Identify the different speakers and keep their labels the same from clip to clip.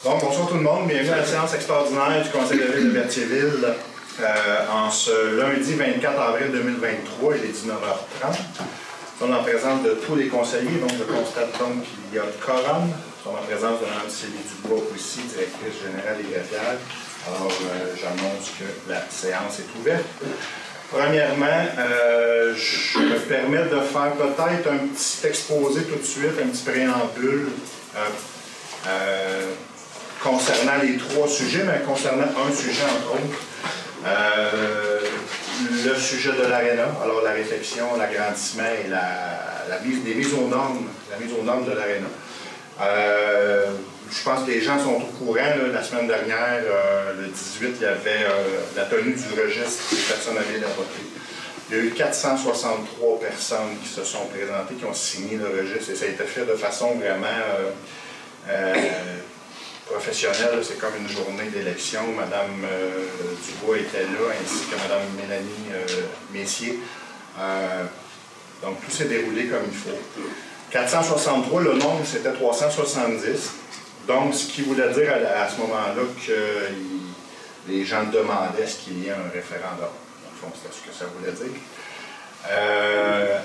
Speaker 1: Donc, bonsoir tout le monde, bienvenue à la séance extraordinaire du Conseil de ville de Berthierville en ce lundi 24 avril 2023, il est 19h30. On est en présence de tous les conseillers, donc je constate donc qu'il y a le quorum. On est en présence de Mme Sylvie Dubois aussi, directrice générale et greffière. Alors, j'annonce que la séance est ouverte. Premièrement, je me permets de faire peut-être un petit exposé tout de suite, un petit préambule concernant les trois sujets, mais concernant un sujet entre autres. Le sujet de l'aréna, alors la réflexion, l'agrandissement et la mise aux normes, de l'aréna. Je pense que les gens sont au courant. Là, la semaine dernière, le 18, il y avait la tenue du registre des personnes à ville à voter. Il y a eu 463 personnes qui se sont présentées, qui ont signé le registre, et ça a été fait de façon vraiment professionnelle. C'est comme une journée d'élection. Mme Dubois était là, ainsi que Mme Mélanie Messier. Donc, tout s'est déroulé comme il faut. 463, le nombre, c'était 370. Donc, ce qui voulait dire à ce moment-là que les gens demandaient est-ce qu'il y ait un référendum. Au fond, c'était ce que ça voulait dire.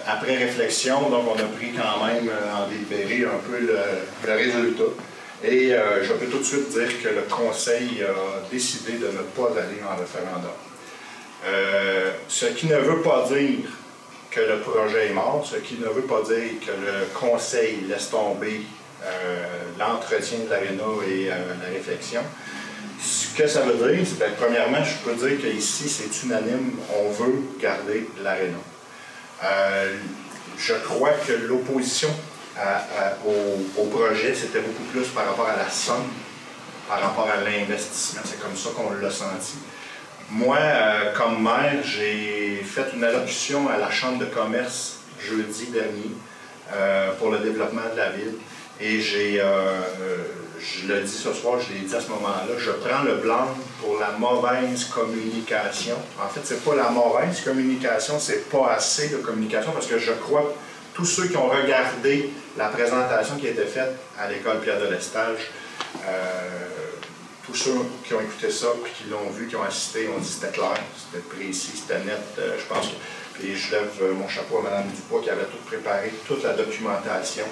Speaker 1: Après réflexion, donc, on a pris quand même en délibéré un peu le résultat. Et je peux tout de suite dire que le Conseil a décidé de ne pas aller en référendum. Ce qui ne veut pas dire que le projet est mort, ce qui ne veut pas dire que le Conseil laisse tomber l'entretien de l'aréna et la réflexion. Ce que ça veut dire, c'est que premièrement, je peux dire qu'ici, c'est unanime, on veut garder l'aréna. Je crois que l'opposition au projet, c'était beaucoup plus par rapport à la somme, par rapport à l'investissement. C'est comme ça qu'on l'a senti. Moi, comme maire, j'ai fait une allocution à la Chambre de commerce jeudi dernier pour le développement de la ville. Et je le dis ce soir, je l'ai dit à ce moment-là, je prends le blanc pour la mauvaise communication. En fait, c'est pas la mauvaise communication, c'est pas assez de communication, parce que je crois que tous ceux qui ont regardé la présentation qui a été faite à l'école Pierre de Lestage, tous ceux qui ont écouté ça, puis qui l'ont vu, qui ont assisté, ont dit que c'était clair, c'était précis, c'était net, je pense que... Et je lève mon chapeau à Mme Dubois qui avait tout préparé, toute la documentation.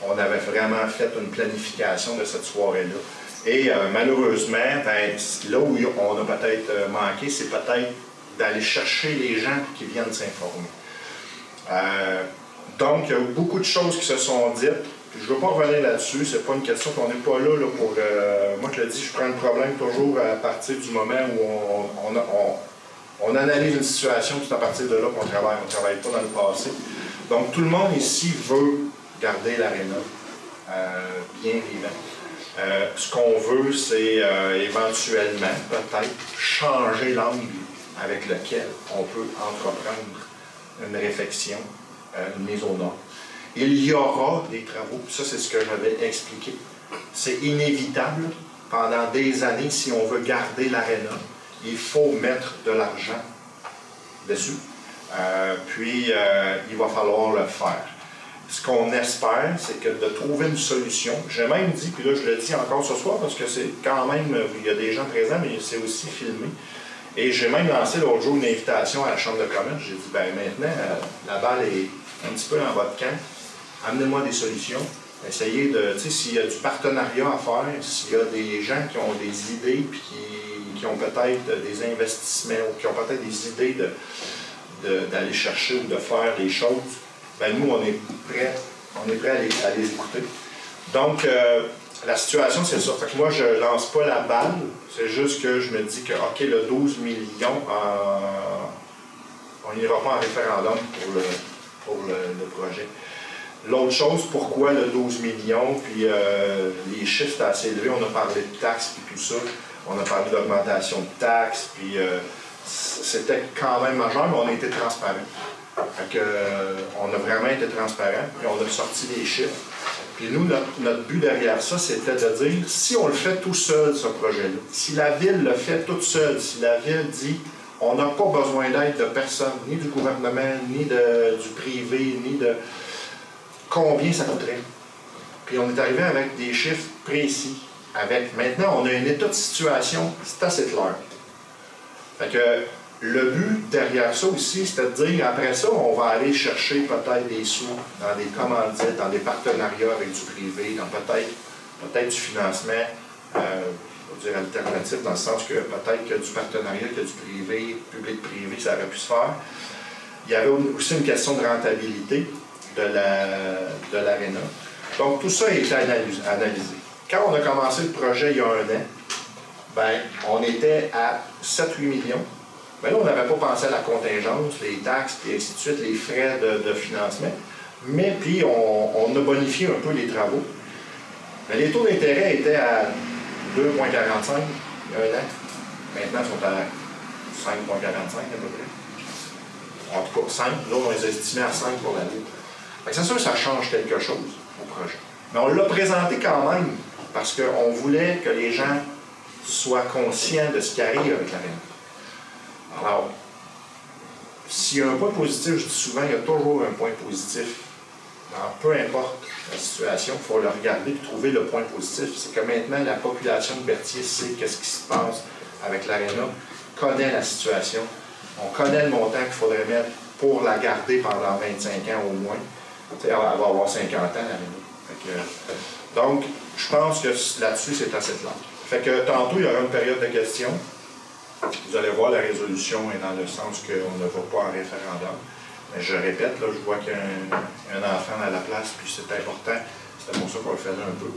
Speaker 1: On avait vraiment fait une planification de cette soirée-là. Et malheureusement, ben, là où on a peut-être manqué, c'est peut-être d'aller chercher les gens qui viennent s'informer. Donc, il y a eu beaucoup de choses qui se sont dites. Je ne veux pas revenir là-dessus, c'est pas une question qu'on n'est pas là pour... moi, je le dis, je prends le problème toujours à partir du moment où on analyse une situation, tout à partir de là qu'on travaille. On ne travaille pas dans le passé. Donc, tout le monde ici veut garder l'aréna bien vivant. Ce qu'on veut, c'est éventuellement, peut-être, changer l'angle avec lequel on peut entreprendre une réflexion, une mise aux normes. Il y aura des travaux, ça c'est ce que j'avais expliqué. C'est inévitable, pendant des années, si on veut garder l'aréna, il faut mettre de l'argent dessus, puis il va falloir le faire. Ce qu'on espère, c'est que de trouver une solution, j'ai même dit, puis là je le dis encore ce soir, parce que c'est quand même, il y a des gens présents, mais c'est aussi filmé, et j'ai même lancé l'autre jour une invitation à la Chambre de commerce. J'ai dit, ben maintenant, la balle est un petit peu dans votre camp, amenez-moi des solutions, essayez de, tu sais, s'il y a du partenariat à faire, s'il y a des gens qui ont des idées, puis qui ont peut-être des investissements, ou qui ont peut-être des idées d'aller chercher ou de faire des choses, ben nous, on est prêts à les écouter. Donc, la situation, c'est ça. Fait que moi, je ne lance pas la balle, c'est juste que je me dis que, OK, le 12 millions, on n'ira pas en référendum pour le projet. L'autre chose, pourquoi le 12 millions, puis les chiffres étaient assez élevés, on a parlé de taxes, puis tout ça, on a parlé d'augmentation de taxes, puis c'était quand même majeur, mais on a été transparent. Fait que, on a vraiment été transparent, puis on a sorti les chiffres. Puis nous, notre but derrière ça, c'était de dire, si on le fait tout seul, ce projet-là, si la Ville le fait toute seule, si la Ville dit, on n'a pas besoin d'aide de personne, ni du gouvernement, ni du privé, ni de... Combien ça coûterait? Puis on est arrivé avec des chiffres précis. maintenant, on a un état de situation, c'est assez clair. Fait que le but derrière ça aussi, c'est de dire, après ça, on va aller chercher peut-être des sous dans des commandites, dans des partenariats avec du privé, dans peut-être du financement, on va dire alternatif, dans le sens que peut-être que du partenariat, que du privé, public-privé, ça aurait pu se faire. Il y avait aussi une question de rentabilité de l'aréna. Donc, tout ça a été analysé. Quand on a commencé le projet il y a 1 an, ben, on était à 7-8 millions. Mais là, on n'avait pas pensé à la contingence, les taxes, et ainsi de suite, les frais de financement. Mais puis, on a bonifié un peu les travaux. Mais les taux d'intérêt étaient à 2,45 il y a 1 an. Maintenant, ils sont à 5,45 à peu près. En tout cas, 5. Nous, on les a estimés à 5 pour l'année. C'est sûr que ça change quelque chose au projet. Mais on l'a présenté quand même parce qu'on voulait que les gens soient conscients de ce qui arrive avec l'aréna. Alors, s'il y a un point positif, je dis souvent, il y a toujours un point positif. Alors, peu importe la situation, il faut le regarder et trouver le point positif. C'est que maintenant, la population de Berthier sait qu'est-ce qui se passe avec l'aréna, connaît la situation. On connaît le montant qu'il faudrait mettre pour la garder pendant 25 ans au moins. Elle va avoir 50 ans, l'aréna. Donc, je pense que là-dessus, c'est assez clair. Fait que tantôt, il y aura une période de questions. Vous allez voir, la résolution est dans le sens qu'on ne va pas en référendum. Mais je répète, là, je vois qu'il y a un enfant à la place, puis c'est important. C'était pour ça qu'on le faisait un peu.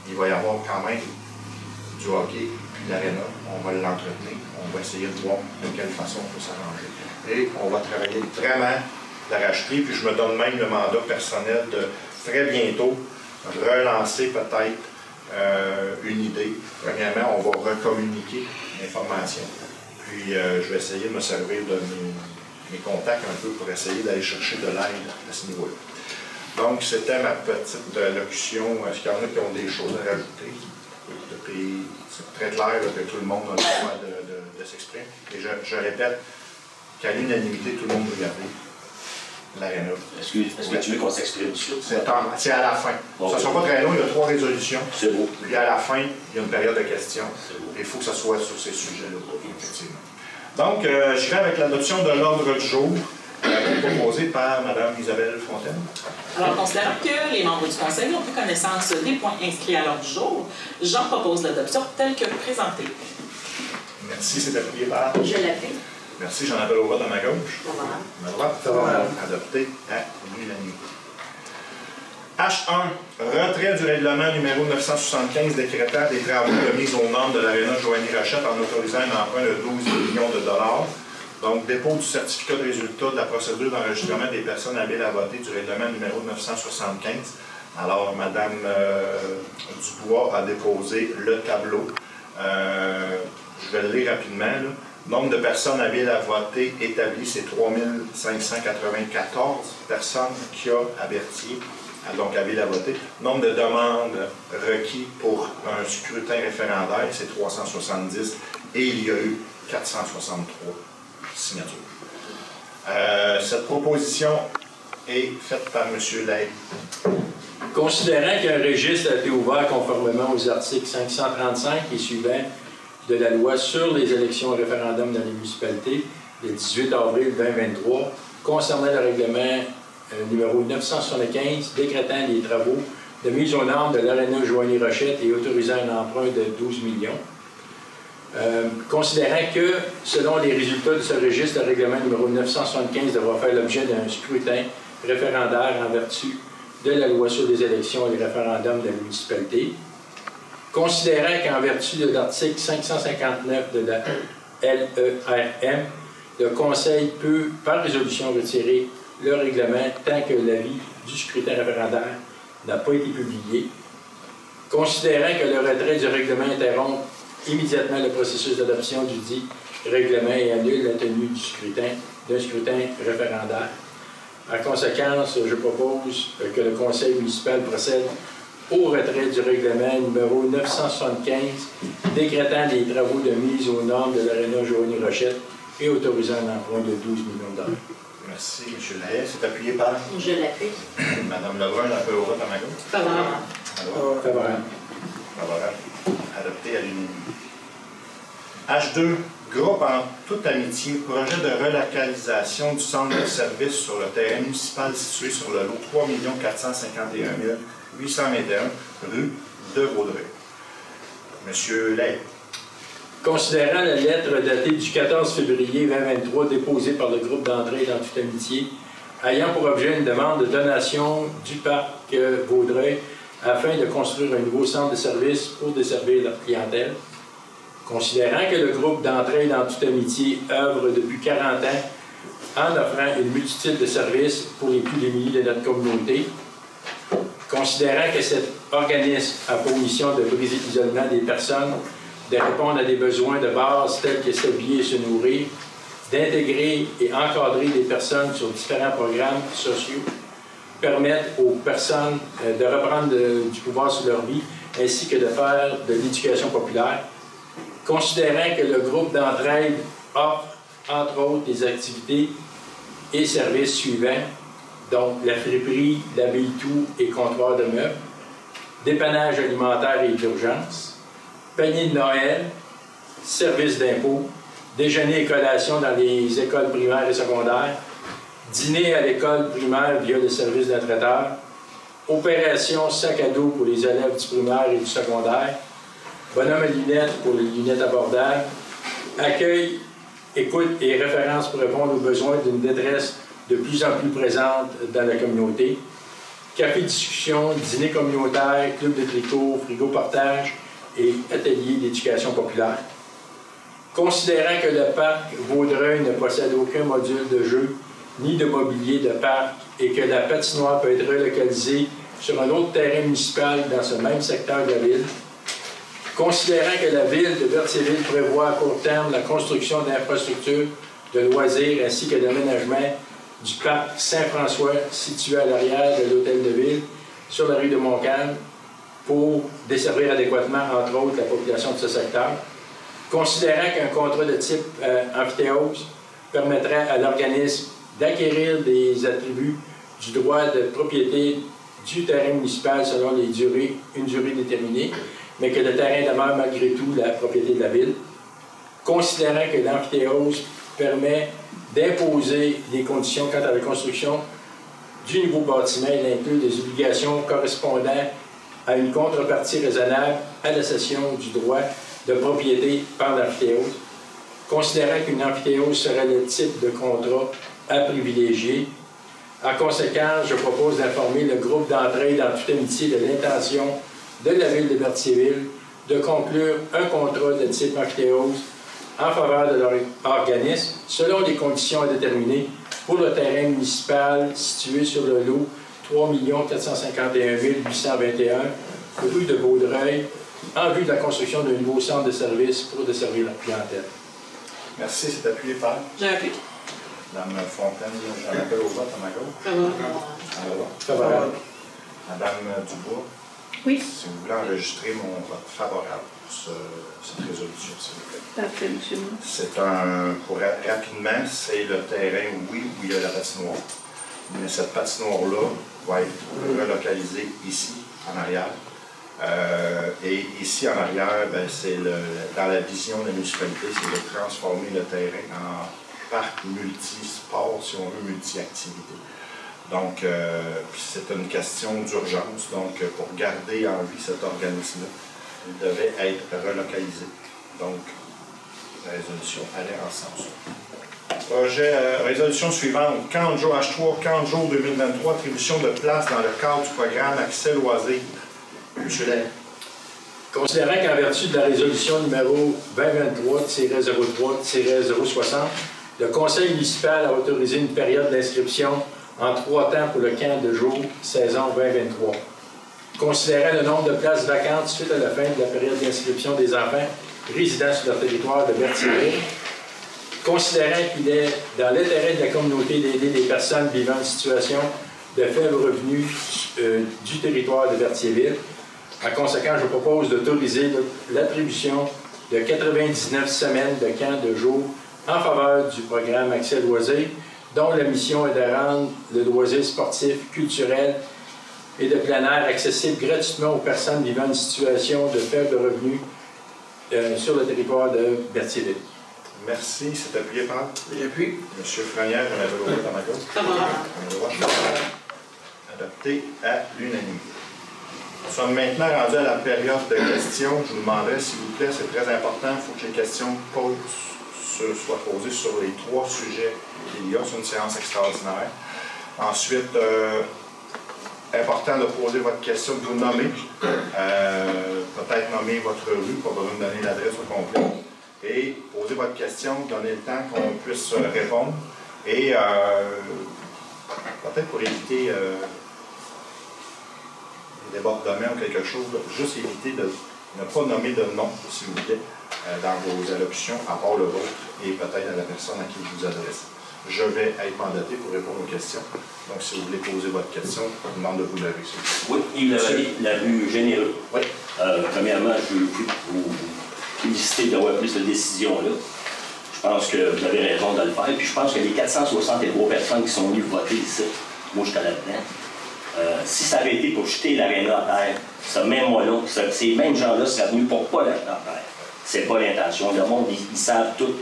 Speaker 1: Il va y avoir quand même du hockey, puis l'aréna. On va l'entretenir. On va essayer de voir de quelle façon on peut s'arranger. Et on va travailler vraiment d'arrache-pied, puis je me donne même le mandat personnel de très bientôt relancer peut-être une idée. Premièrement, on va recommuniquer l'information. Puis je vais essayer de me servir de mes contacts un peu pour essayer d'aller chercher de l'aide à ce niveau-là. Donc, c'était ma petite locution. Est-ce qu'il y en a qui ont des choses à rajouter? C'est très clair là, que tout le monde a le droit de s'exprimer. Et je répète qu'à l'unanimité, tout le monde regardait l'aréna. Est-ce
Speaker 2: que tu veux qu'on s'exprime dessus?
Speaker 1: C'est à la fin.
Speaker 2: Bon,
Speaker 1: ça ne sera pas très long, il y a 3 résolutions.
Speaker 2: C'est beau.
Speaker 1: Puis à la fin, il y a une période de questions. Il faut que ça soit sur ces sujets-là, effectivement. Donc, je vais avec l'adoption de l'ordre du jour, proposé par Mme Isabelle Fontaine.
Speaker 3: Alors, considérant que les membres du Conseil ont pris connaissance des points inscrits à l'ordre du jour, j'en propose l'adoption telle que présentée.
Speaker 1: Merci, c'est appuyé par...
Speaker 4: Je l'appuie.
Speaker 1: Merci, j'en appelle au vote à ma gauche. Ma droite. Adopté à l'unanimité. H1. Retrait du règlement numéro 975 décrétant des travaux de mise aux normes de l'aréna Joanie Rochette en autorisant un emprunt de 12 millions de dollars. Donc, dépôt du certificat de résultat de la procédure d'enregistrement des personnes habiles à voter du règlement numéro 975. Alors, Mme Dubois a déposé le tableau. Je vais le lire rapidement, là. Nombre de personnes habiles à voter établi, c'est 3 594 personnes qu'il y a à Berthier, donc habiles à voter. Nombre de demandes requis pour un scrutin référendaire, c'est 370 et il y a eu 463 signatures. Cette proposition est faite par M. Lay.
Speaker 5: Considérant qu'un registre a été ouvert conformément aux articles 535 et suivants de la loi sur les élections et référendums dans les municipalités le 18 avril 2023 concernant le règlement numéro 975 décrétant les travaux de mise aux normes de l'aréna Joanie Rochette et autorisant un emprunt de 12 millions. Considérant que, selon les résultats de ce registre, le règlement numéro 975 devra faire l'objet d'un scrutin référendaire en vertu de la loi sur les élections et les référendums de la municipalité. Considérant qu'en vertu de l'article 559 de la LERM, le Conseil peut, par résolution, retirer le règlement tant que l'avis du scrutin référendaire n'a pas été publié. Considérant que le retrait du règlement interrompt immédiatement le processus d'adoption du dit règlement et annule la tenue d'un scrutin référendaire. En conséquence, je propose que le Conseil municipal procède au retrait du règlement numéro 975 décrétant les travaux de mise aux normes de l'aréna Joanie Rochette et autorisant un emprunt de 12 millions de dollars.
Speaker 1: Merci, M. Lahaye. C'est appuyé par...
Speaker 4: Je l'appuie.
Speaker 1: Mme Lebrun, un peu au vote à ma gauche.
Speaker 4: Favorable.
Speaker 5: Favorable.
Speaker 1: Favorable. H2, groupe en toute amitié, projet de relocalisation du centre de service sur le terrain municipal situé sur le lot 3 451 821 rue de Vaudreuil. Monsieur Lay.
Speaker 5: Considérant la lettre datée du 14 février 2023 déposée par le groupe d'entraide en toute amitié, ayant pour objet une demande de donation du parc Vaudreuil afin de construire un nouveau centre de service pour desservir leur clientèle, considérant que le groupe d'entraide en toute amitié œuvre depuis 40 ans en offrant une multitude de services pour les plus démunis de notre communauté, considérant que cet organisme a pour mission de briser l'isolement des personnes, de répondre à des besoins de base tels que s'habiller et se nourrir, d'intégrer et encadrer des personnes sur différents programmes sociaux, permettre aux personnes de reprendre du pouvoir sur leur vie, ainsi que de faire de l'éducation populaire, considérant que le groupe d'entraide offre, entre autres, des activités et services suivants, donc la friperie, l'habillement et comptoir de meubles, dépannage alimentaire et d'urgence, panier de Noël, services d'impôt, déjeuner et collation dans les écoles primaires et secondaires, dîner à l'école primaire via le service d'un traiteur, opération sac à dos pour les élèves du primaire et du secondaire, bonhomme à lunettes pour les lunettes abordables, accueil, écoute et référence pour répondre aux besoins d'une détresse de plus en plus présente dans la communauté, café discussion, dîner communautaire, club de tricot, frigo partage et atelier d'éducation populaire. Considérant que le parc Vaudreuil ne possède aucun module de jeu ni de mobilier de parc et que la patinoire peut être relocalisée sur un autre terrain municipal dans ce même secteur de la ville, considérant que la ville de Berthierville prévoit à court terme la construction d'infrastructures de loisirs ainsi que d'aménagement du parc Saint-François situé à l'arrière de l'hôtel de ville sur la rue de Montcalm pour desservir adéquatement, entre autres, la population de ce secteur, considérant qu'un contrat de type amphithéose permettrait à l'organisme d'acquérir des attributs du droit de propriété du terrain municipal selon une durée déterminée, mais que le terrain demeure malgré tout la propriété de la ville, considérant que l'amphithéose permet d'imposer des conditions quant à la construction du nouveau bâtiment et inclut des obligations correspondant à une contrepartie raisonnable à la cession du droit de propriété par l'amphithéose, considérant qu'une amphithéose serait le type de contrat à privilégier. En conséquence, je propose d'informer le groupe d'entraide en toute amitié de l'intention de la ville de Berthierville de conclure un contrat de type amphithéose en faveur de leur organisme, selon les conditions à déterminer pour le terrain municipal situé sur le lot 3 451 821 rue de Vaudreuil, en vue de la construction d'un nouveau centre de service pour desservir leur clientèle.
Speaker 1: Merci, c'est appuyé par
Speaker 3: J'ai appuyé.
Speaker 1: Mme Fontaine, j'en appelle au vote à ma gauche.
Speaker 5: Favorable.
Speaker 1: Madame Dubois.
Speaker 2: Oui.
Speaker 1: Si vous voulez enregistrer mon vote favorable pour cette résolution, s'il vous plaît.
Speaker 2: Parfait, M. le ministre.
Speaker 1: C'est pour rapidement, c'est le terrain, oui, où il y a la patinoire. Mais cette patinoire-là va être relocalisée ici, en arrière. Et ici, en arrière, ben, c'est dans la vision de la municipalité, c'est de transformer le terrain en parc multisport, si on veut, multi-activité. Donc, c'est une question d'urgence. Donc, pour garder en vie cet organisme-là, il devait être relocalisé. Donc, la résolution allait en ce sens. Résolution suivante, 40 jours H3, 40 jours 2023, attribution de place dans le cadre du programme Accès Loisirs. M. Lay.
Speaker 5: Considérant qu'en vertu de la résolution numéro 2023-03-060, le conseil municipal a autorisé une période d'inscription en 3 temps pour le camp de jour saison 2023. Considérant le nombre de places vacantes suite à la fin de la période d'inscription des enfants résidant sur leur territoire de Berthierville, considérant qu'il est dans l'intérêt de la communauté d'aider les personnes vivant en situation de faible revenu du territoire de Berthierville, en conséquence, je propose d'autoriser l'attribution de 99 semaines de camp de jour en faveur du programme Accès Loisirs, dont la mission est de rendre le loisir sportif, culturel et de plein air accessible gratuitement aux personnes vivant une situation de faible revenu sur le territoire de Berthierville.
Speaker 1: Merci. C'est appuyé par?
Speaker 2: J'appuie.
Speaker 1: M. Frenière, on avait l'autre dans ma gauche. Adopté à l'unanimité. Nous sommes maintenant rendus à la période de questions. Je vous demanderai, s'il vous plaît, c'est très important, il faut que les questions soient posées sur les 3 sujets qu'il y a sur une séance extraordinaire. Ensuite, important de poser votre question, de vous nommer, peut-être nommer votre rue, pas besoin de donner l'adresse au complet, et poser votre question, donner le temps qu'on puisse répondre, et peut-être pour éviter des débordements ou quelque chose, juste éviter de ne pas nommer de nom, s'il vous plaît, dans vos allocutions, à part le vôtre, et peut-être à la personne à qui vous vous adressez. Je vais être mandaté pour répondre aux questions. Donc, si vous voulez poser votre question, je vous demande de vous lever.
Speaker 4: Oui, Yves Lavallée, la rue Généreux.
Speaker 1: Oui.
Speaker 4: Premièrement, je veux vous féliciter d'avoir pris cette décision-là. Je pense que vous avez raison de le faire. Puis je pense que les 463 personnes qui sont venues voter ici, moi je suis là-dedans, si ça avait été pour jeter l'aréna à terre, ce même mois-là, ces mêmes gens-là seraient venus pour pas la jeter à terre. C'est pas l'intention. Le monde, ils savent tout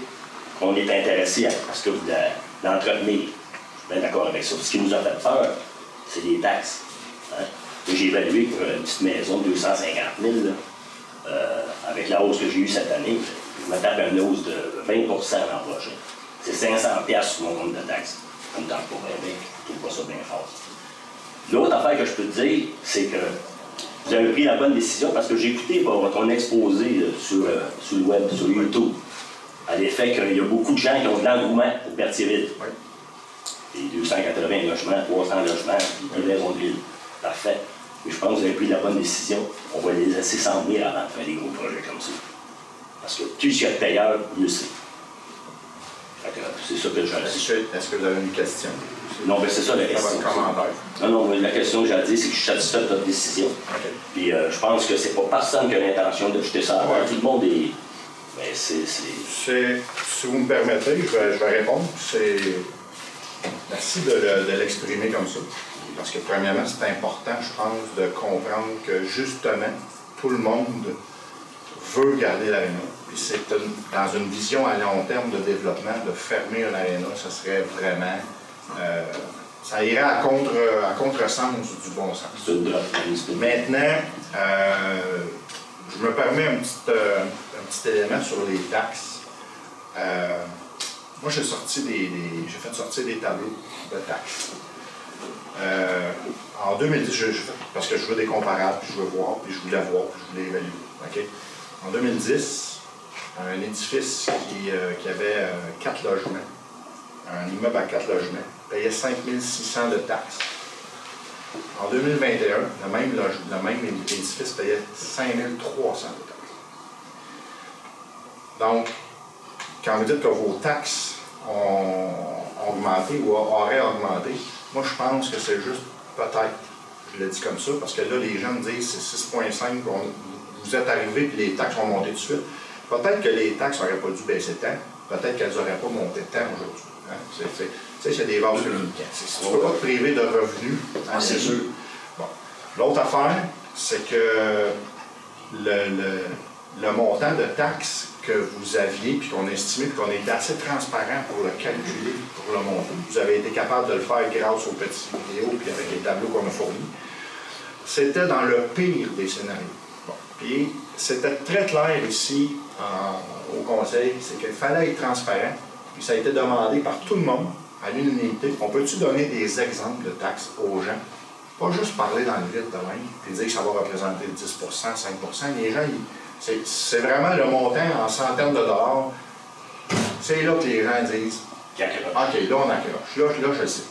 Speaker 4: qu'on est intéressé à ce que vous l'entretenir. Je suis bien d'accord avec ça. Ce qui nous a fait peur, c'est les taxes. Hein? J'ai évalué pour une petite maison de 250 000, avec la hausse que j'ai eue cette année, je me tape une hausse de 20 l'an prochain. C'est 500 $ sur mon compte de taxes. Ça me tente pas bien, je trouve pas ça bien fort. L'autre affaire que je peux te dire, c'est que vous avez pris la bonne décision parce que j'ai écouté ton exposé sur le web, sur YouTube, à l'effet qu'il y a beaucoup de gens qui ont de l'engouement pour Berthierville. Oui. Et 280 logements, 300 logements, une maison de ville. Parfait. Mais je pense que vous avez pris la bonne décision. On va les laisser s'en venir avant de faire des gros projets comme ça. Parce que plus il y a de payeurs, mieux c'est. C'est ça que j'ai.
Speaker 1: Est-ce que vous avez une question?
Speaker 4: Non, mais c'est ça la question. Non, mais la question que j'ai à dire, c'est que je suis satisfait de votre décision. Okay. Puis je pense que c'est pas personne qui a l'intention de jeter ça. Ouais. Tout le monde est. Mais c'est.
Speaker 1: Si vous me permettez, je vais répondre. Merci de l'exprimer comme ça. Parce que, premièrement, c'est important, je pense, de comprendre que, justement, tout le monde veut garder l'aréna. Puis c'est dans une vision à long terme de développement, de fermer un aréna, ça serait vraiment... ça irait à contresens du bon sens. Maintenant, je me permets un petit élément sur les taxes. Moi, j'ai fait sortir des tableaux de taxes. En 2010, parce que je veux des comparables, puis je veux voir, puis je voulais voir, puis je voulais évaluer. Okay? En 2010, un édifice qui avait 4 logements, un immeuble à 4 logements, payait 5 600 de taxes. En 2021, le même édifice payait 5 300 de taxes. Donc, quand vous dites que vos taxes ont augmenté ou auraient augmenté, moi, je pense que c'est juste peut-être, je le dis comme ça, parce que là, les gens me disent c'est 6,5, vous êtes arrivés et les taxes ont monté tout de suite. Peut-être que les taxes n'auraient pas dû baisser tant, peut-être qu'elles n'auraient pas monté tant aujourd'hui. Hein? Tu sais, c'est des vases communicants. Si tu ne peux pas te priver de revenus, hein, c'est sûr. Bon. L'autre affaire, c'est que le montant de taxes que vous aviez, puis qu'on a estimé, puis qu'on a été assez transparent pour le calculer, pour le monter. Vous avez été capable de le faire grâce aux petites vidéos, puis avec les tableaux qu'on a fournis. C'était dans le pire des scénarios. Bon. Puis c'était très clair ici, au Conseil, c'est qu'il fallait être transparent, puis ça a été demandé par tout le monde, à l'unanimité. On peut-tu donner des exemples de taxes aux gens? Pas juste parler dans le vide de même, puis dire que ça va représenter 10 5 Les gens, c'est vraiment le montant en centaines de dollars. C'est là que les gens disent « OK, là, on accroche. Là, je sais. »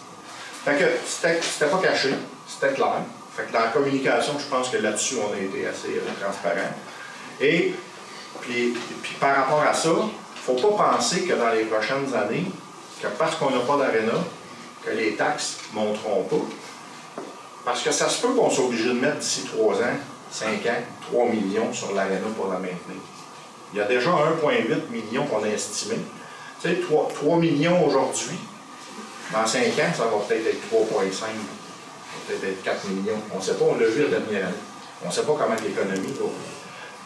Speaker 1: Fait que c'était pas caché, c'était clair. Fait que dans la communication, je pense que là-dessus, on a été assez transparent. Et puis par rapport à ça, il ne faut pas penser que dans les prochaines années, que parce qu'on n'a pas d'aréna, que les taxes ne monteront pas. Parce que ça se peut qu'on soit obligé de mettre d'ici 3 ans, 5 ans, 3 millions sur l'aréna pour la maintenir. Il y a déjà 1,8 million qu'on a estimé. Tu sais, 3 millions aujourd'hui, dans 5 ans, ça va peut-être être 3,5, ça va peut-être être 4 millions. On ne sait pas, on l'a vu la dernière année. On ne sait pas comment l'économie va.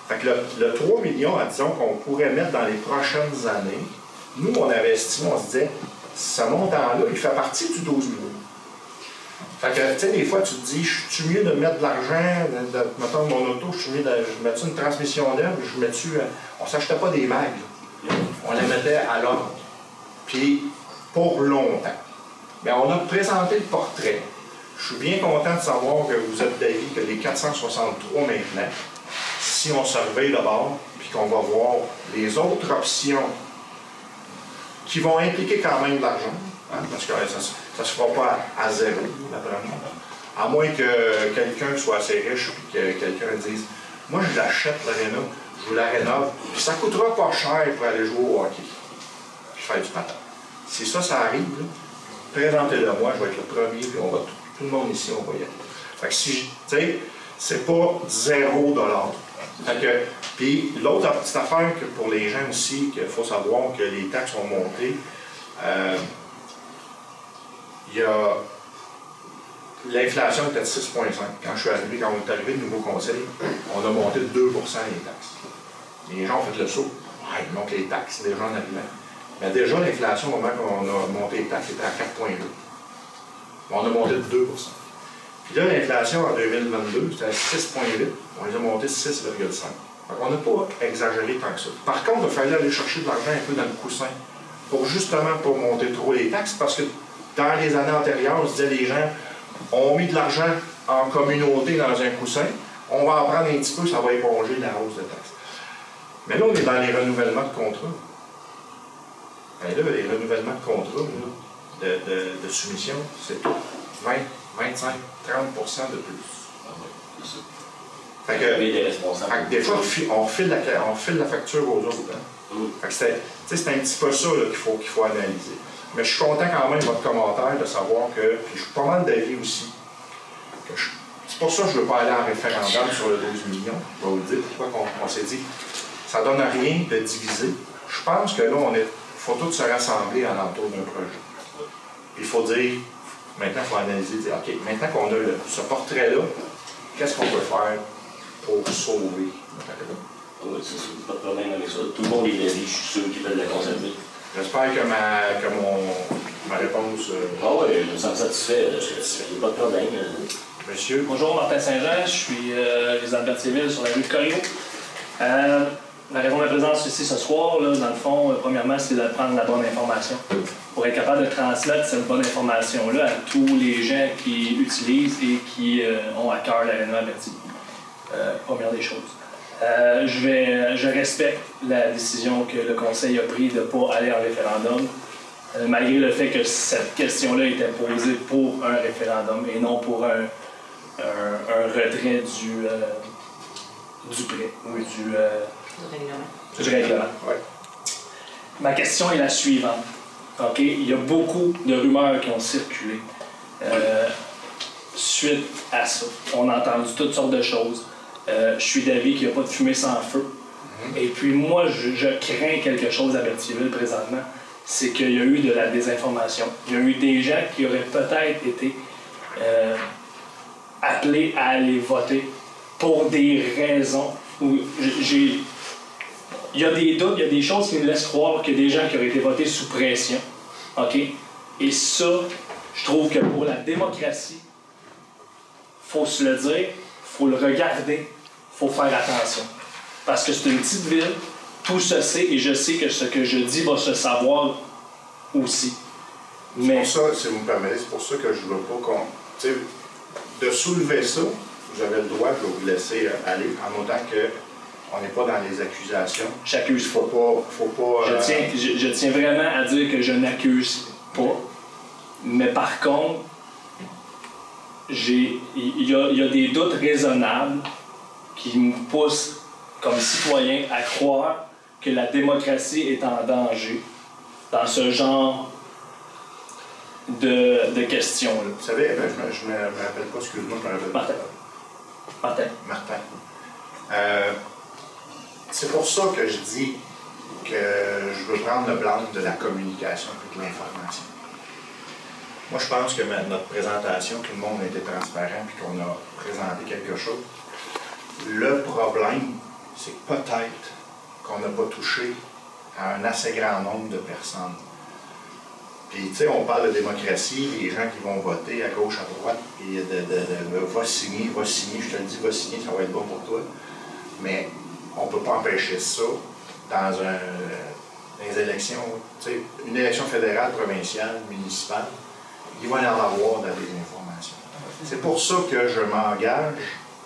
Speaker 1: Fait que le 3 millions, disons, qu'on pourrait mettre dans les prochaines années, nous, on avait estimé, on se disait, ce montant-là, il fait partie du 12 millions. Fait que, tu sais, des fois, tu te dis, je suis mieux de mettre de l'argent, mettons, mon auto, je suis mieux de mettre une transmission neuve, je mets dessus. On ne s'achetait pas des mags. On les mettait à l'ordre. Puis, pour longtemps. Mais on a présenté le portrait. Je suis bien content de savoir que vous êtes d'avis que les 463 maintenant, si on surveille d'abord, puis qu'on va voir les autres options qui vont impliquer quand même de l'argent, hein, parce que ça ne se fera pas à zéro, naturellement. À moins que quelqu'un soit assez riche et que quelqu'un dise « Moi, je l'achète, l'aréna, je vous la rénove, puis ça ne coûtera pas cher pour aller jouer au hockey. » Je fais du patin. Si ça arrive, présentez-le moi, je vais être le premier, puis on va tout le monde ici, on va y aller. Fait que si, tu sais, c'est pas 0 $. Fait que, puis l'autre petite affaire que pour les gens aussi, qu'il faut savoir que les taxes ont monté, il y a l'inflation était de 6,5. Quand on est arrivé, le nouveau conseil, on a monté de 2 % les taxes. Les gens ont fait le saut. Ah, ils montent les taxes, les gens en arrivant. Mais déjà, l'inflation, au moment qu'on a monté les taxes, était à 4,2. On a monté de 2 %. Puis là, l'inflation en 2022, c'était à 6,8. On les a montés de 6,5. On n'a pas exagéré tant que ça. Par contre, il fallait aller chercher de l'argent un peu dans le coussin pour justement pas monter trop les taxes, parce que dans les années antérieures, on se disait les gens ont mis de l'argent en communauté dans un coussin, on va en prendre un petit peu, ça va éponger la hausse de taxes. Mais là, on est dans les renouvellements de contrats. Et là, les renouvellements de contrats, là, de soumission, c'est 20, 25, 30 % de plus. Fait que des fois, on file la facture aux autres. Hein? Fait que c'est un petit peu ça qu'il faut analyser. Mais je suis content quand même de votre commentaire de savoir que, puis je suis pas mal d'avis aussi, c'est pour ça que je ne veux pas aller en référendum sur le 12 millions. Je vais vous dire pourquoi on s'est dit ça ne donne rien de diviser. Je pense que là, il faut tous se rassembler alentour d'un projet. Il faut dire, maintenant, il faut analyser, dire, OK, maintenant qu'on a ce portrait-là, qu'est-ce qu'on peut faire pour sauver notre académie?
Speaker 4: Oui, c'est pas de problème avec ça. Tout le monde est d'avis, je suis sûr qu'ils veulent la conserver.
Speaker 1: J'espère que ma réponse...
Speaker 4: Ah oui, je me sens satisfait. Il n'y a pas de problème.
Speaker 1: Monsieur?
Speaker 2: Bonjour, Martin Saint-Jean. Je suis résident de Berthierville sur la rue de Corrigo. La raison de ma présence ici ce soir, là, dans le fond, premièrement, c'est de prendre la bonne information. Pour être capable de transmettre cette bonne information-là à tous les gens qui utilisent et qui ont à cœur l'aréna à Berthierville. Première des choses. Je respecte la décision que le Conseil a prise de ne pas aller en référendum, malgré le fait que cette question-là était posée pour un référendum et non pour un retrait du prêt ou du règlement.
Speaker 1: Ouais.
Speaker 2: Ma question est la suivante. Okay? Il y a beaucoup de rumeurs qui ont circulé suite à ça. On a entendu toutes sortes de choses. Je suis d'avis qu'il n'y a pas de fumée sans feu. Et puis moi, je crains quelque chose à Berthierville présentement, c'est qu'il y a eu de la désinformation. Il y a eu des gens qui auraient peut-être été appelés à aller voter pour des raisons où il y a des doutes, il y a des choses qui nous laissent croire qu'il y a des gens qui auraient été votés sous pression. OK? Et ça, je trouve que pour la démocratie, il faut se le dire, il faut le regarder, il faut faire attention. Parce que c'est une petite ville, tout se sait, et je sais que ce que je dis va se savoir aussi.
Speaker 1: Mais pour ça, si vous me permettez, c'est pour ça que je ne veux pas qu'on... De soulever ça, vous avez le droit, je vais vous laisser aller, en autant qu'on n'est pas dans les accusations.
Speaker 2: J'accuse pas.
Speaker 1: Faut pas
Speaker 2: je tiens vraiment à dire que je n'accuse pas. Mais par contre, il y a des doutes raisonnables qui me poussent, comme citoyen, à croire que la démocratie est en danger dans ce genre de questions-là.
Speaker 1: Vous savez, je ne me rappelle pas, excuse-moi, je me rappelle pas. Martin. C'est pour ça que je dis que je veux prendre le plan de la communication et de l'information. Moi, je pense que notre présentation, tout le monde a été transparent et qu'on a présenté quelque chose. Le problème, c'est que peut-être qu'on n'a pas touché à un assez grand nombre de personnes. Puis, tu sais, on parle de démocratie, les gens qui vont voter à gauche, à droite, puis va signer, je te le dis, va signer, ça va être bon pour toi. Mais on ne peut pas empêcher ça dans les élections, tu sais, une élection fédérale, provinciale, municipale, il va y en avoir de la désinformation. C'est pour ça que je m'engage,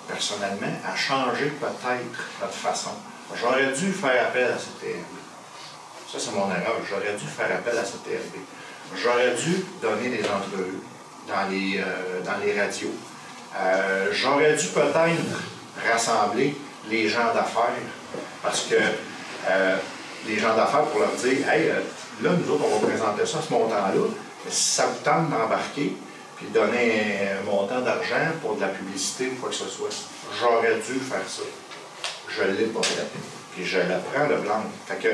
Speaker 1: personnellement, à changer peut-être notre façon. J'aurais dû faire appel à cette TRB. Ça, c'est mon erreur. J'aurais dû faire appel à cette TRB. J'aurais dû donner des entrevues dans les radios. J'aurais dû peut-être rassembler les gens d'affaires, parce que les gens d'affaires pour leur dire, hey, là, nous autres, on va présenter ça à ce montant-là, mais si ça vous tente d'embarquer, puis donner un montant d'argent pour de la publicité ou quoi que ce soit, j'aurais dû faire ça. Je ne l'ai pas fait, puis je le prends de blanc. Fait que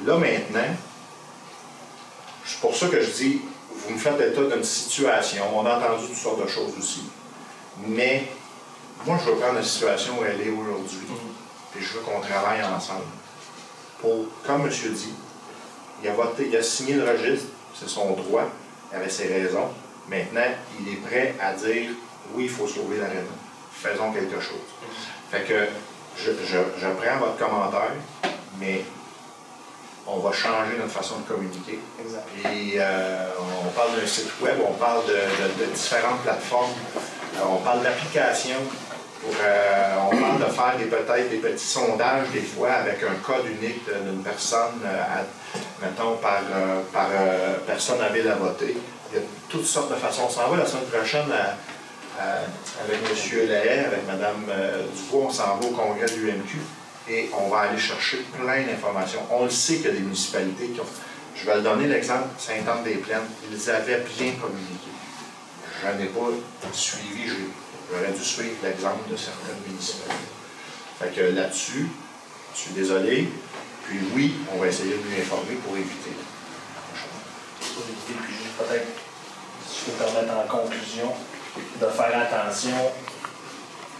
Speaker 1: là, maintenant, c'est pour ça que je dis, vous me faites état d'une situation, on a entendu toutes sortes de choses aussi, mais moi, je veux prendre la situation où elle est aujourd'hui, puis je veux qu'on travaille ensemble. Pour, comme M. dit, il a voté, il a signé le registre, c'est son droit, il avait ses raisons. Maintenant, il est prêt à dire, oui, il faut sauver l'aréna. Faisons quelque chose. Fait que, je prends votre commentaire, mais on va changer notre façon de communiquer.
Speaker 2: Exact.
Speaker 1: Puis, on parle d'un site web, on parle de différentes plateformes, on parle d'applications. On parle de faire peut-être des petits sondages des fois avec un code unique d'une personne, mettons, par personne habile à voter. Il y a toutes sortes de façons. On s'en va la semaine prochaine avec M. Lahaye, avec Mme Dubois, on s'en va au congrès de l'UMQ et on va aller chercher plein d'informations. On le sait qu'il y a des municipalités qui ont... Je vais le donner l'exemple, Sainte-Anne-des-Plaines, ils avaient bien communiqué. Je n'ai pas suivi, j'aurais dû suivre l'exemple de certaines municipalités. Fait que là-dessus, je suis désolé. Puis oui, on va essayer de mieux informer pour éviter.
Speaker 2: Pour éviter, puis juste peut-être, si je peux me permettre en conclusion, de faire attention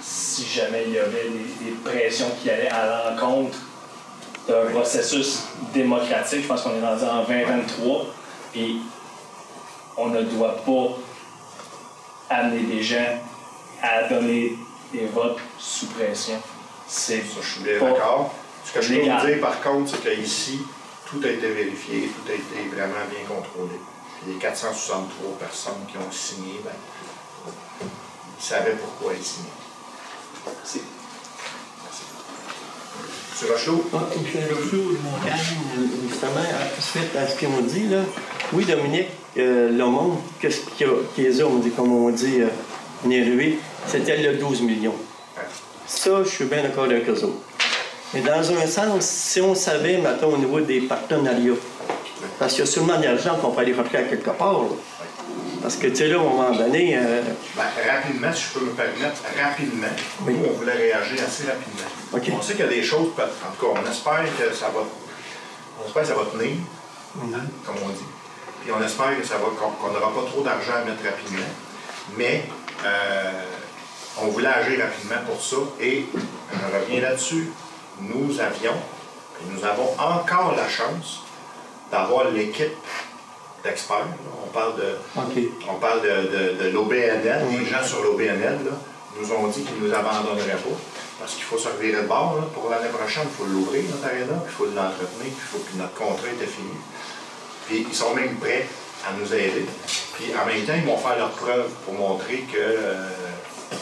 Speaker 2: si jamais il y avait des pressions qui allaient à l'encontre d'un processus démocratique. Je pense qu'on est rendu en 2023 et on ne doit pas amener des gens à donner des votes sous pression.
Speaker 1: Ça, je suis bien d'accord. Ce que je peux vous dire, par contre, c'est qu'ici, tout a été vérifié, tout a été vraiment bien contrôlé. Les 463 personnes qui ont signé, ben, ils savaient pourquoi ils signaient. Merci. Merci. M. Rochelot?
Speaker 6: M. Rochelot, mon calme, justement, suite à ce qu'ils m'ont dit, là. Oui, Dominique, le monde, qu'est-ce qu'ils ont dit, comme on dit, Nérué, c'était le 12 millions. Ça, je suis bien d'accord avec eux autres. Mais dans un sens, si on savait, maintenant, au niveau des partenariats, parce qu'il y a sûrement de l'argent qu'on peut aller chercher à quelque part, là. Parce que, tu sais, là, à un moment donné...
Speaker 1: rapidement, si je peux me permettre, rapidement, oui. Nous, on voulait réagir assez rapidement.
Speaker 6: Okay.
Speaker 1: On sait qu'il y a des choses, en tout cas, on espère que ça va tenir, comme on dit. Puis on espère que qu'on n'aura pas trop d'argent à mettre rapidement. Mais on voulait agir rapidement pour ça. Et je reviens là-dessus. Nous avons encore la chance d'avoir l'équipe d'experts. On parle de l'OBNL. Les gens sur l'OBNL nous ont dit qu'ils ne nous abandonneraient pas. Parce qu'il faut se revirer de bord. Là. Pour l'année prochaine, il faut l'ouvrir, notre aréna, puis il faut l'entretenir, puis il faut que notre contrat était fini. Puis ils sont même prêts à nous aider. Puis en même temps, ils vont faire leurs preuves pour montrer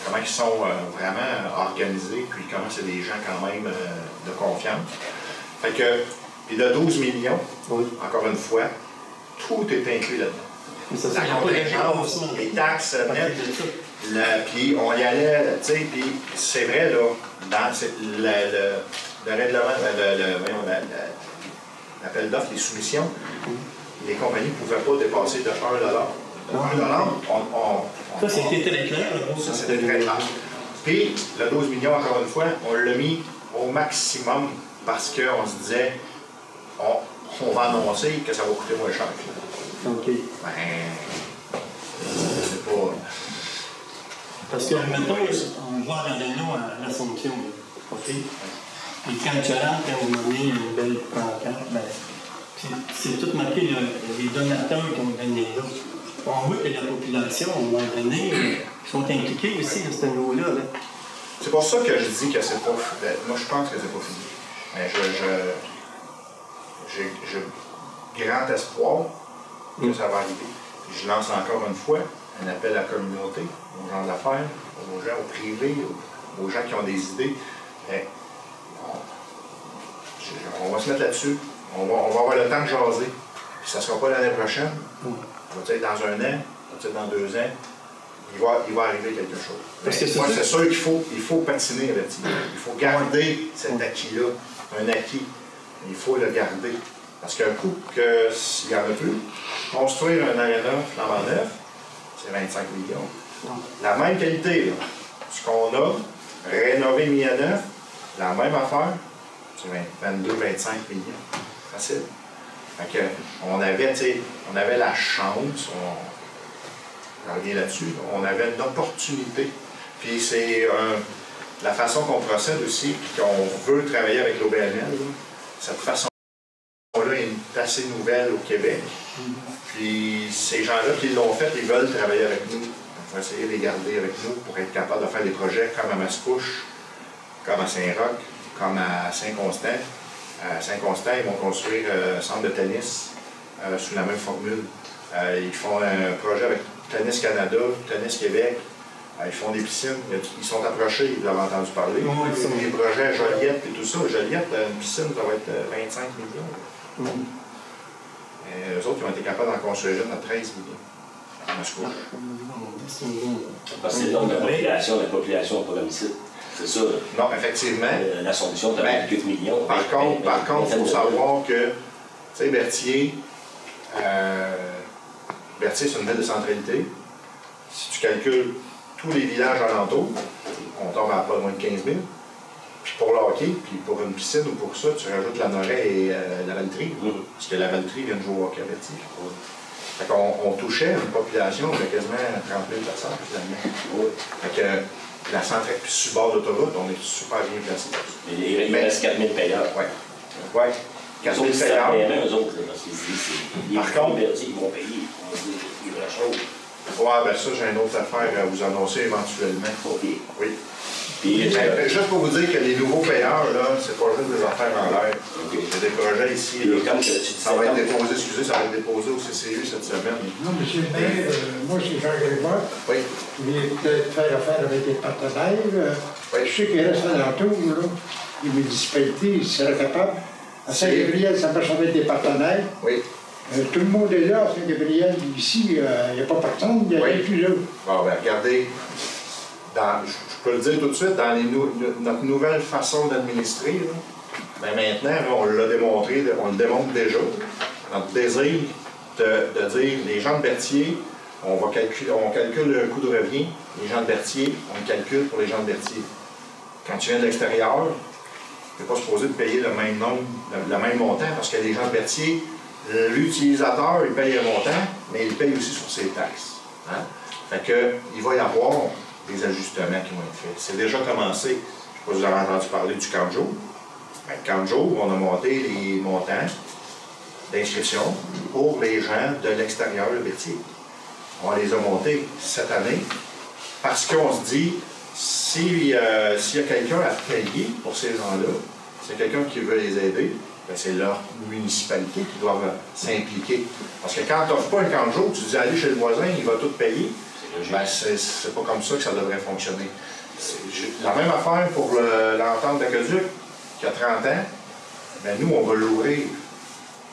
Speaker 1: comment ils sont vraiment organisés, puis comment c'est des gens quand même de confiance. Fait que, puis de 12 millions, encore une fois, tout est inclus là-dedans. La contingence, les taxes nettes, puis on y allait, tu sais, puis c'est vrai, là, dans le règlement, l'appel d'offres, les soumissions, les compagnies ne pouvaient pas dépasser de 1 $.
Speaker 6: Ça, c'était très clair.
Speaker 1: Ça, c'était très clair. Puis, le 12 millions, encore une fois, on l'a mis au maximum parce qu'on se disait, on va annoncer que ça va coûter moins cher.
Speaker 6: OK.
Speaker 1: Ben, c'est pas...
Speaker 6: Parce que, mettons, on va dans le nom à l'Assomption. OK? Puis quand tu rentres, à un moment donné, une belle pancarte, ben, c'est tout marqué, là, les donateurs qui ont donné là. On voit que la population, à un moment donné, sont impliqués aussi à ce niveau-là. Là.
Speaker 1: C'est pour ça que je dis que c'est pas... Moi, je pense que c'est pas fini. Mais j'ai grand espoir que ça va arriver. Je lance encore une fois un appel à la communauté, aux gens d'affaires, aux gens au privé, aux gens qui ont des idées. Mais on va se mettre là-dessus. On va avoir le temps de jaser. Puis ça ne sera pas l'année prochaine. Ça va être dans 1 an, ça va être dans 2 ans. Il va arriver quelque chose. Moi, c'est sûr qu'il faut patiner avec ça. Il faut garder cet acquis-là. Un acquis. Il faut le garder. Parce qu'un coup, s'il n'y en a plus, construire un aréna flambant neuf, c'est 25 millions. La même qualité, là. Ce qu'on a, rénover mis à neuf, la même affaire, c'est 22-25 millions. Facile. Fait que, on avait la chance, on revient là-dessus, on avait une opportunité. Puis c'est la façon qu'on procède aussi, puis qu'on veut travailler avec l'OBNL, cette façon-là est assez nouvelle au Québec. Puis ces gens-là qui l'ont fait, ils veulent travailler avec nous. On va essayer de les garder avec nous pour être capable de faire des projets comme à Mascouche, comme à Saint-Roch, comme à Saint-Constant. À Saint-Constant, ils vont construire un centre de tennis sous la même formule. Ils font un projet avec Tennis Canada, Tennis Québec. Ils font des piscines. Ils sont approchés, vous avez entendu parler. Des projets à Joliette et tout ça. Joliette, une piscine, ça va être 25 millions. Eux autres, ils ont été capables d'en construire une à 13 millions.
Speaker 4: Parce que c'est le nombre de population, la population n'a pas comme ici. C'est ça.
Speaker 1: Non, effectivement.
Speaker 4: La solution, tu as quelques millions.
Speaker 1: Par contre, il faut savoir que, tu sais, Berthier, c'est une ville de centralité. Si tu calcules tous les villages alentours, on tombe à pas loin de 15 000. Puis pour le hockey, puis pour une piscine ou pour ça, tu rajoutes la Noret et la Valtrie. Parce que la Valtrie vient de jouer au hockey à Berthier. Fait qu'on touchait une population de quasiment 30 000 personnes, finalement. Fait que la centrale, puis sur le bord d'autoroute, on est super bien placé.
Speaker 4: Il reste 4 000 payeurs.
Speaker 1: Oui. 4 000 payeurs.
Speaker 4: Eux autres, parce qu'ils disent, par contre, ils vont payer. Ils vraies choses.
Speaker 1: Oui, bien ça, j'ai une autre affaire à vous annoncer éventuellement.
Speaker 4: OK.
Speaker 1: Oui. Puis, juste pour vous dire que les nouveaux payeurs, là, c'est pas juste des affaires en l'air. Il y a des projets ici. Ça va être déposé, ça va être déposé au CCU cette semaine.
Speaker 7: Non, M. le maire, moi, c'est Jean Grégoire.
Speaker 1: Oui.
Speaker 7: Je voulais peut-être faire affaire avec des partenaires.
Speaker 1: Oui.
Speaker 7: Je sais qu'il reste alentour, là, les municipalités, ils seraient capables. À Saint-Gabriel, ça marche avec des partenaires.
Speaker 1: Oui.
Speaker 7: Tout le monde est là à Saint-Gabriel. Ici, il n'y a pas personne, il n'y a rien plus là.
Speaker 1: Bon, bien, regardez. Je peux le dire tout de suite, dans notre nouvelle façon d'administrer, ben maintenant, là, on l'a démontré, on le démontre déjà. Notre désir de dire les gens de Berthier, on calcule le coût de revient, les gens de Berthier, on le calcule pour les gens de Berthier. Quand tu viens de l'extérieur, tu n'es pas supposé de payer le même nombre, le même montant, parce que les gens de Berthier, l'utilisateur, il paye un montant, mais il paye aussi sur ses taxes. Hein? Fait que, il va y avoir des ajustements qui vont être faits. C'est déjà commencé. Je ne sais pas si vous avez entendu parler du camp de jour. Le camp de jour, on a monté les montants d'inscription pour les gens de l'extérieur de Berthier. On les a montés cette année parce qu'on se dit, s'il y a quelqu'un à payer pour ces gens-là, s'il y a quelqu'un qui veut les aider, ben c'est leur municipalité qui doit s'impliquer. Parce que quand tu n'offres pas un camp de jour, tu dis allez chez le voisin, il va tout payer. Ben, c'est pas comme ça que ça devrait fonctionner. La même affaire pour l'entente d'Aqueduc, qui a 30 ans, ben nous, on va l'ouvrir.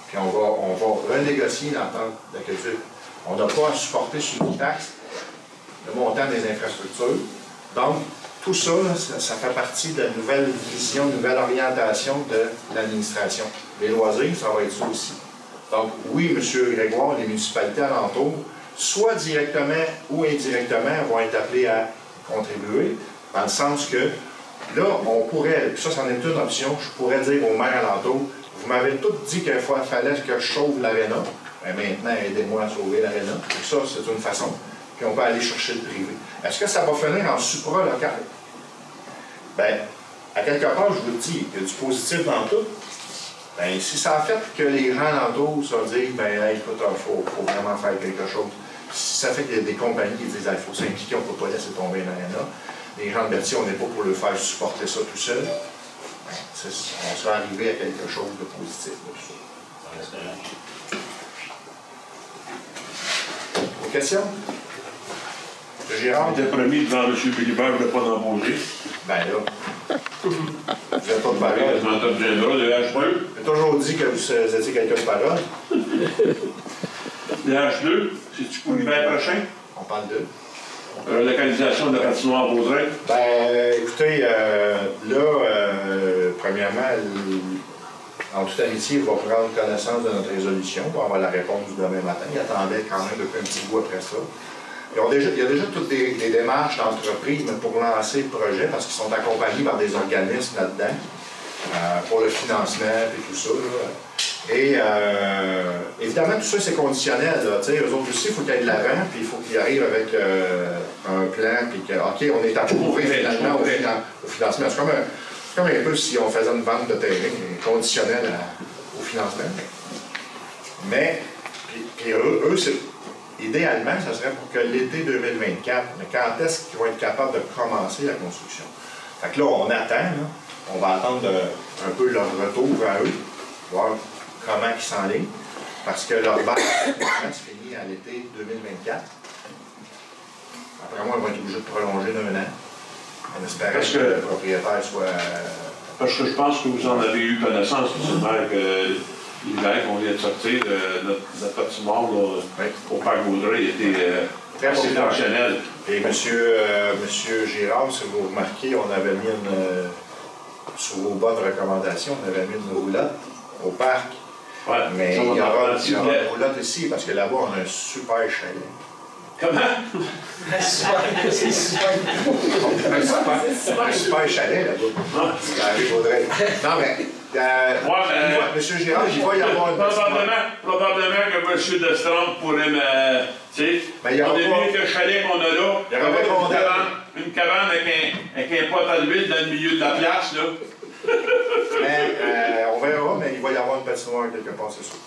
Speaker 1: Puis on va renégocier l'entente d'Aqueduc. On n'a pas à supporter sur une taxe le montant des infrastructures. Donc, tout ça, ça fait partie de la nouvelle vision, nouvelle orientation de l'administration. Les loisirs, ça va être ça aussi. Donc, oui, M. Grégoire, les municipalités alentours, soit directement ou indirectement, vont être appelés à contribuer, dans le sens que, là, on pourrait, puis ça, c'en est une option, je pourrais dire aux maires alentours, vous m'avez tout dit qu'il fallait que je sauve l'aréna, ben maintenant, aidez-moi à sauver l'aréna. Ça, c'est une façon. Puis on peut aller chercher le privé. Est-ce que ça va finir en supra-local? Bien, à quelque part, je vous le dis, il y a du positif dans tout. Ben, si ça a fait que les gens alentours se disent, ben, hey, écoute, il faut vraiment faire quelque chose. Si ça fait qu'il y a des compagnies qui disent, il faut s'impliquer, on ne peut pas laisser tomber l'ANA. Les gens de Berthier, on n'est pas pour le faire supporter ça tout seul. Ben, on serait arrivé à quelque chose de positif. Des questions? Gérard?
Speaker 8: J'étais promis devant M. Philibert de ne pas l'embaucher.
Speaker 1: Ben là, vous n'êtes pas de parole.
Speaker 8: Je m'entends bien là, le H2.
Speaker 1: J'ai toujours dit que vous étiez quelqu'un de parole.
Speaker 8: Le H2, c'est-tu pour l'hiver prochain?
Speaker 1: On parle de...
Speaker 8: Localisation de la patinoire Vaudreuil.
Speaker 1: Ben, écoutez, premièrement, en toute amitié, il va prendre connaissance de notre résolution. On va avoir la réponse demain matin. Il attendait quand même depuis un petit bout après ça. Il y a déjà toutes des démarches d'entreprise pour lancer le projet parce qu'ils sont accompagnés par des organismes là-dedans pour le financement et tout ça. Là. Et évidemment, tout ça, c'est conditionnel. Eux autres aussi, il faut qu'il y ait de l'avant, puis il faut qu'ils arrivent avec un plan, puis que, OK, on est approuvé finalement au financement. C'est comme un peu si on faisait une vente de terrain conditionnelle au financement. Mais, puis eux c'est... Idéalement, ça serait pour que l'été 2024, mais quand est-ce qu'ils vont être capables de commencer la construction? Fait que là, on attend, là. On va attendre un peu leur retour à eux, voir comment ils s'enlignent, parce que leur bac se finit à l'été 2024. Après moi, ils vont être obligés de prolonger d'un an, en espérant que le propriétaire soit...
Speaker 8: Parce que je pense que vous en avez eu connaissance, M. que l'hiver qu'on vient de sortir, notre patinoire au Parc Vaudreuil était assez fonctionnel.
Speaker 1: Et monsieur Girard, si vous remarquez, on avait mis sur vos bonnes recommandations, on avait mis une roulotte au parc.
Speaker 8: Ouais,
Speaker 1: mais il y aura une roulotte ici, parce que là-bas, on a un super chalet.
Speaker 8: Comment?
Speaker 1: Un super chalet là-bas. Non, mais... Monsieur Girard, il va y avoir une...
Speaker 8: Probablement que M. Destrempe pourrait me... Tu sais, on a vu que le chalet qu'on a là, il y avait une cabane avec un pot à l'huile dans le milieu de la place, là.
Speaker 1: Mais on verra, mais il va y avoir une patinoire quelque part, c'est sûr.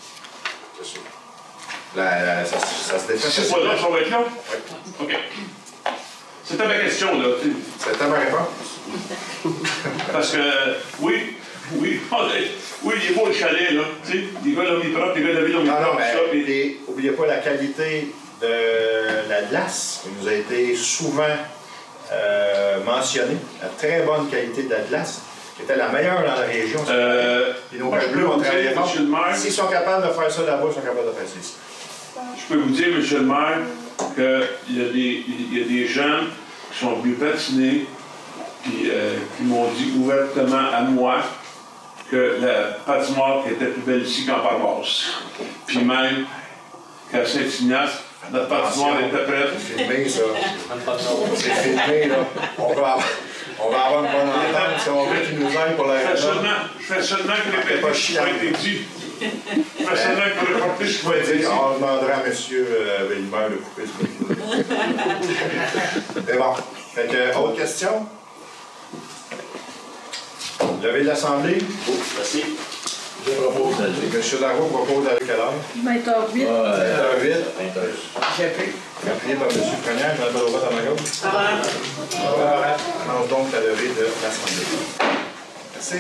Speaker 1: C'est sûr. Ça se défait.
Speaker 8: C'est pas là, ça va être là?
Speaker 1: Oui.
Speaker 8: OK. C'était ma question, là.
Speaker 1: C'était ma réponse.
Speaker 8: Parce que, oui, il est beau le chalet, là. Tu sais, les gars l'ont mis propre, les gars de la ville l'ont mis propre.
Speaker 1: Non, mais n'oubliez pas la qualité de la glace qui nous a été souvent mentionnée. La très bonne qualité de la glace, qui était la meilleure dans la région. Et nos bleus ont travaillé fort. S'ils sont capables de faire ça là-bas, ils sont capables de faire ça ici.
Speaker 8: Je peux vous dire, M. le maire, qu'il y a des gens qui sont venus patiner puis qui m'ont dit ouvertement à moi que la patinoire était plus belle ici qu'en Paroisse. Puis même qu'à Saint-Ignace, notre patinoire était prête.
Speaker 1: C'est filmé, ça. C'est filmé, là. On va avoir une bonne entente si on veut qu'ils nous aident pour la
Speaker 8: Je fais seulement que répéter ce qui a été dit. Je fais seulement que reporter ce qui a été dit.
Speaker 1: On demandera à M. Villemeur de couper ce micro. C'est bon. Fait que, autre question? Levée de l'Assemblée.
Speaker 4: Merci.
Speaker 1: Je propose. M. Darroux propose à quelle heure?
Speaker 9: 20h08.
Speaker 1: 20h08. Appuyé par M. Frenière, je m'appelle au vote à ma gauche. Annonce donc la levée de l'Assemblée. Merci.